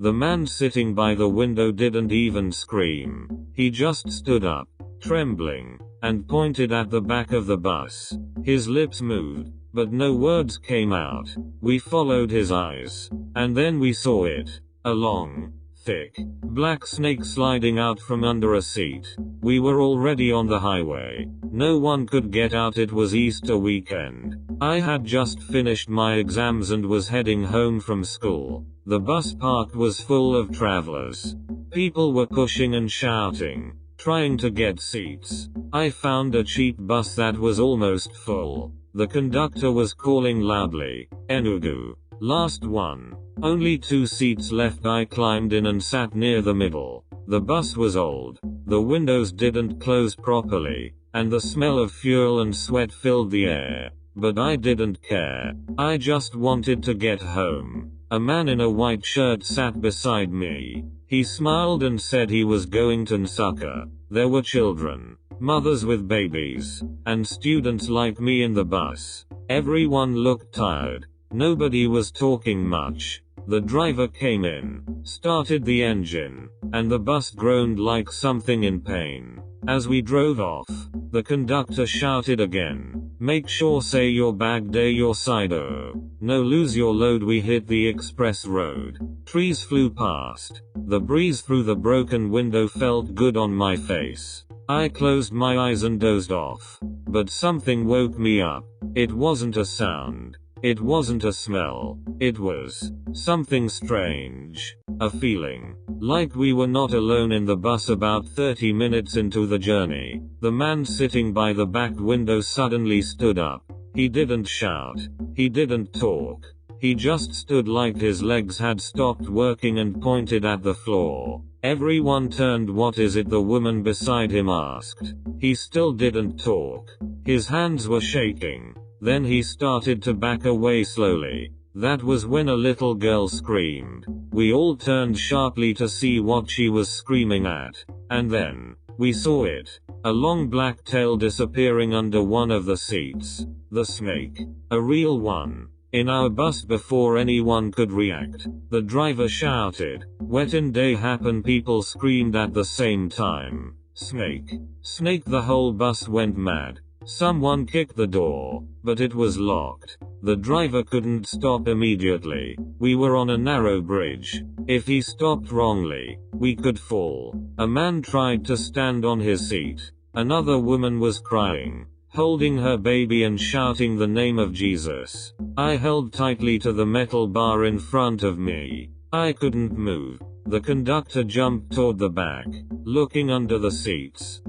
The man sitting by the window didn't even scream. He just stood up, trembling, and pointed at the back of the bus. His lips moved, but no words came out. We followed his eyes, and then we saw it. A long, thick, black snake sliding out from under a seat. We were already on the highway. No one could get out. It was Easter weekend. I had just finished my exams and was heading home from school. The bus park was full of travelers. People were pushing and shouting, trying to get seats. I found a cheap bus that was almost full. The conductor was calling loudly, "Enugu, last one. Only 2 seats left." I climbed in and sat near the middle. The bus was old. The windows didn't close properly, and the smell of fuel and sweat filled the air. But I didn't care. I just wanted to get home. A man in a white shirt sat beside me. He smiled and said he was going to Nsukka. There were children, mothers with babies, and students like me in the bus. Everyone looked tired. Nobody was talking much. The driver came in, started the engine, and the bus groaned like something in pain. As we drove off, the conductor shouted again, "Make sure say your bag day your side oh. No lose your load." We hit the express road. Trees flew past. The breeze through the broken window felt good on my face. I closed my eyes and dozed off. But something woke me up. It wasn't a sound. It wasn't a smell. It was something strange. A feeling. Like we were not alone in the bus. About 30 minutes into the journey, the man sitting by the back window suddenly stood up. He didn't shout. He didn't talk. He just stood like his legs had stopped working and pointed at the floor. Everyone turned. "What is it?" the woman beside him asked. He still didn't talk. His hands were shaking. Then he started to back away slowly. That was when a little girl screamed. We all turned sharply to see what she was screaming at. And then, we saw it. A long black tail disappearing under one of the seats. The snake. A real one. In our bus. Before anyone could react, the driver shouted, "Wetin day happen?" People screamed at the same time. "Snake! Snake!" The whole bus went mad. Someone kicked the door, but it was locked. The driver couldn't stop immediately. We were on a narrow bridge. If he stopped wrongly, we could fall. A man tried to stand on his seat. Another woman was crying, holding her baby and shouting the name of Jesus. I held tightly to the metal bar in front of me. I couldn't move. The conductor jumped toward the back, looking under the seats.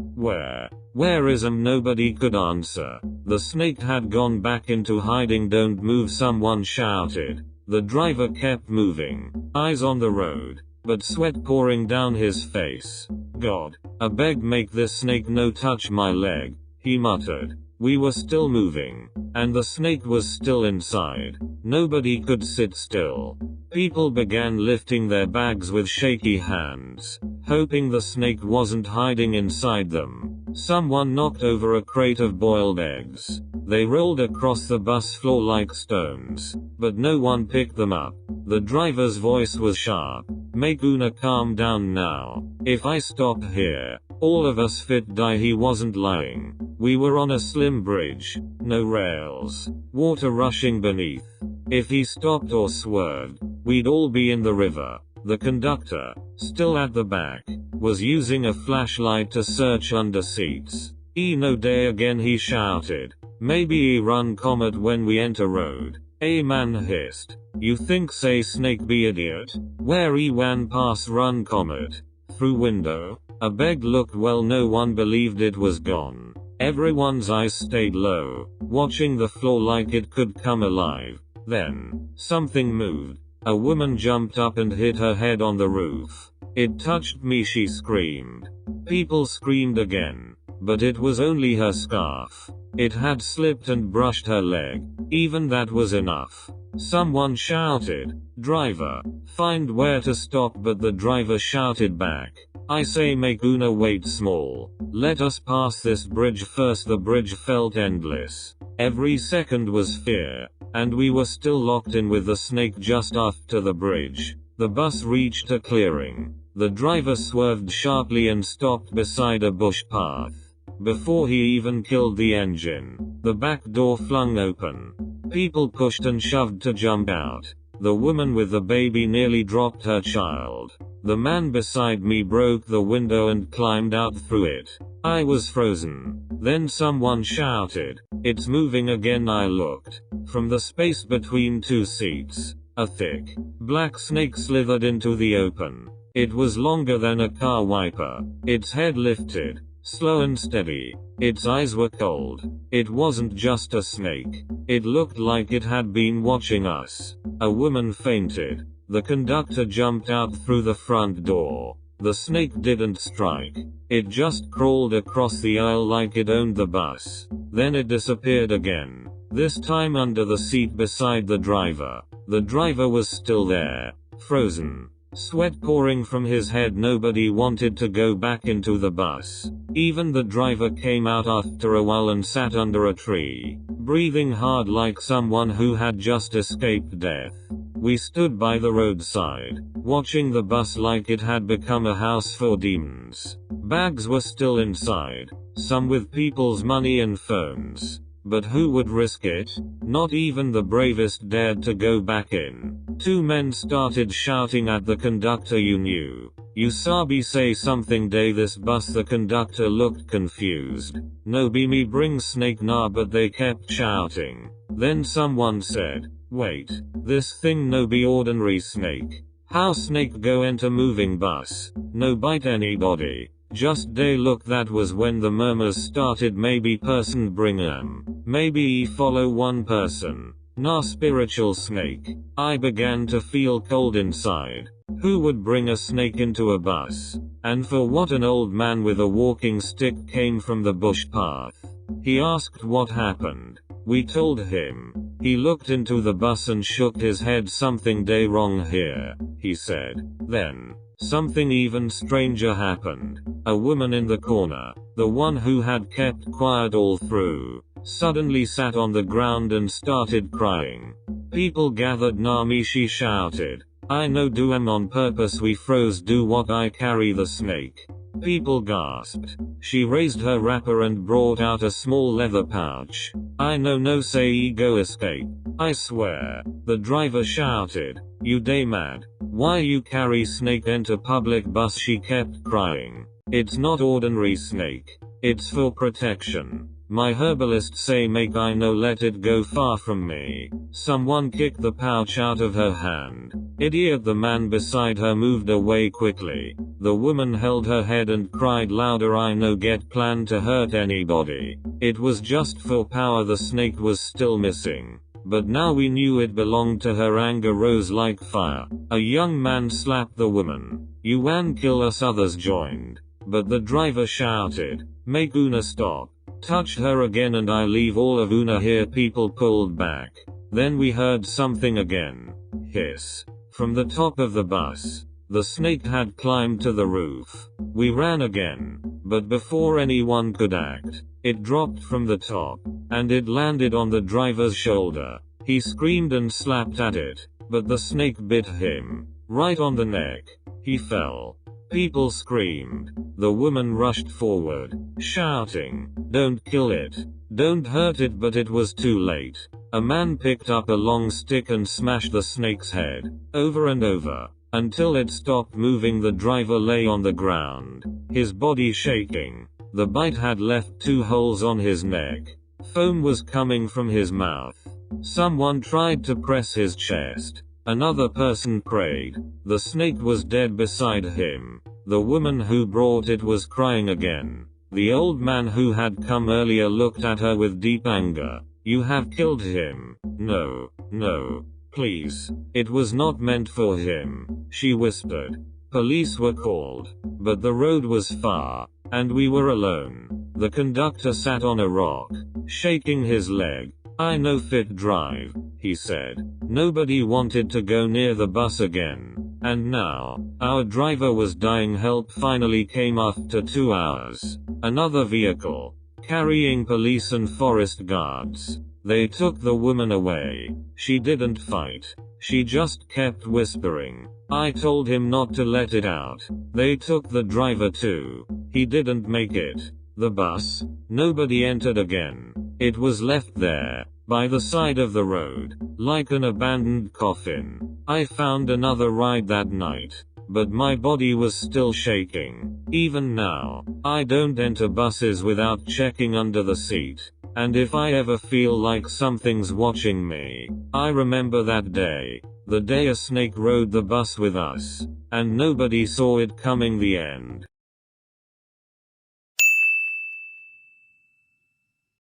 Where is him?" Nobody could answer. The snake had gone back into hiding. "Don't move," someone shouted. The driver kept moving, eyes on the road, but sweat pouring down his face. "God, I beg make this snake no touch my leg," he muttered. We were still moving, and the snake was still inside. Nobody could sit still. People began lifting their bags with shaky hands, hoping the snake wasn't hiding inside them. Someone knocked over a crate of boiled eggs. They rolled across the bus floor like stones, but no one picked them up. The driver's voice was sharp. "Make Una calm down now. If I stop here, all of us fit die." He wasn't lying. We were on a slim bridge, no rails, water rushing beneath. If he stopped or swerved, we'd all be in the river. The conductor, still at the back, was using a flashlight to search under seats. "No day again," he shouted. "Maybe he run comet when we enter road." A man hissed. "You think say snake be idiot? Where he wan pass run comet? Through window?" A beg looked. Well, no one believed it was gone. Everyone's eyes stayed low, watching the floor like it could come alive. Then, something moved. A woman jumped up and hit her head on the roof. "It touched me," she screamed. People screamed again, but it was only her scarf. It had slipped and brushed her leg. Even that was enough. Someone shouted, "Driver, find where to stop," but the driver shouted back, "I say make Una wait small. Let us pass this bridge first." The bridge felt endless. Every second was fear, and we were still locked in with the snake just after the bridge. The bus reached a clearing. The driver swerved sharply and stopped beside a bush path. Before he even killed the engine, the back door flung open. People pushed and shoved to jump out. The woman with the baby nearly dropped her child. The man beside me broke the window and climbed out through it. I was frozen. Then someone shouted, "It's moving again." I looked. From the space between two seats, a thick, black snake slithered into the open. It was longer than a car wiper. Its head lifted, slow and steady. Its eyes were cold. It wasn't just a snake. It looked like it had been watching us. A woman fainted. The conductor jumped out through the front door. The snake didn't strike. It just crawled across the aisle like it owned the bus. Then it disappeared again. This time under the seat beside the driver. The driver was still there, frozen. Sweat pouring from his head. Nobody wanted to go back into the bus. Even the driver came out after a while and sat under a tree, breathing hard like someone who had just escaped death. We stood by the roadside, watching the bus like it had become a house for demons. Bags were still inside, some with people's money and phones. But who would risk it? Not even the bravest dared to go back in. Two men started shouting at the conductor, "You knew. You sabi say something day this bus." The conductor looked confused. "No be me bring snake nah," but they kept shouting. Then someone said, "Wait, this thing no be ordinary snake. How snake go enter moving bus? No bite anybody. Just day." Look, that was when the murmurs started. Maybe person bring 'em. Maybe he follow one person. Nah, spiritual snake. I began to feel cold inside. Who would bring a snake into a bus? And for what? An old man with a walking stick came from the bush path. He asked what happened. We told him. He looked into the bus and shook his head. "Something day wrong here," he said. Then, something even stranger happened. A woman in the corner, the one who had kept quiet all through, suddenly sat on the ground and started crying. People gathered. "Nami," she shouted. "I know do 'em on purpose." We froze. "Do what?" "I carry the snake." People gasped. She raised her wrapper and brought out a small leather pouch. "I know no say e go escape. I swear." The driver shouted, "You day mad? Why you carry snake enter public bus?" She kept crying. "It's not ordinary snake. It's for protection. My herbalist say make I no let it go far from me." Someone kicked the pouch out of her hand. "Idiot!" The man beside her moved away quickly. The woman held her head and cried louder. "I no get plan to hurt anybody. It was just for power." The snake was still missing. But now we knew it belonged to her. Anger rose like fire. A young man slapped the woman. "You wan kill us." Others joined. But the driver shouted, "Make Una stop. Touch her again and I leave all of Una here." People pulled back. Then we heard something again. Hiss. From the top of the bus. The snake had climbed to the roof. We ran again. But before anyone could act, it dropped from the top. And it landed on the driver's shoulder. He screamed and slapped at it. But the snake bit him. Right on the neck. He fell. People screamed. The woman rushed forward, shouting, "Don't kill it. Don't hurt it." But it was too late. A man picked up a long stick and smashed the snake's head, over and over, until it stopped moving. The driver lay on the ground, his body shaking. The bite had left 2 holes on his neck. Foam was coming from his mouth. Someone tried to press his chest. Another person prayed. The snake was dead beside him. The woman who brought it was crying again. The old man who had come earlier looked at her with deep anger. "You have killed him." "No, no, please. It was not meant for him," she whispered. Police were called. But the road was far. And we were alone. The conductor sat on a rock, shaking his leg. "I no fit drive," he said. Nobody wanted to go near the bus again. And now, our driver was dying. Help finally came after 2 hours. Another vehicle, carrying police and forest guards. They took the woman away. She didn't fight. She just kept whispering. I told him not to let it out. They took the driver too. He didn't make it. The bus. Nobody entered again. It was left there, by the side of the road, like an abandoned coffin. I found another ride that night, but my body was still shaking. Even now, I don't enter buses without checking under the seat. And if I ever feel like something's watching me, I remember that day. The day a snake rode the bus with us, and nobody saw it coming. The end.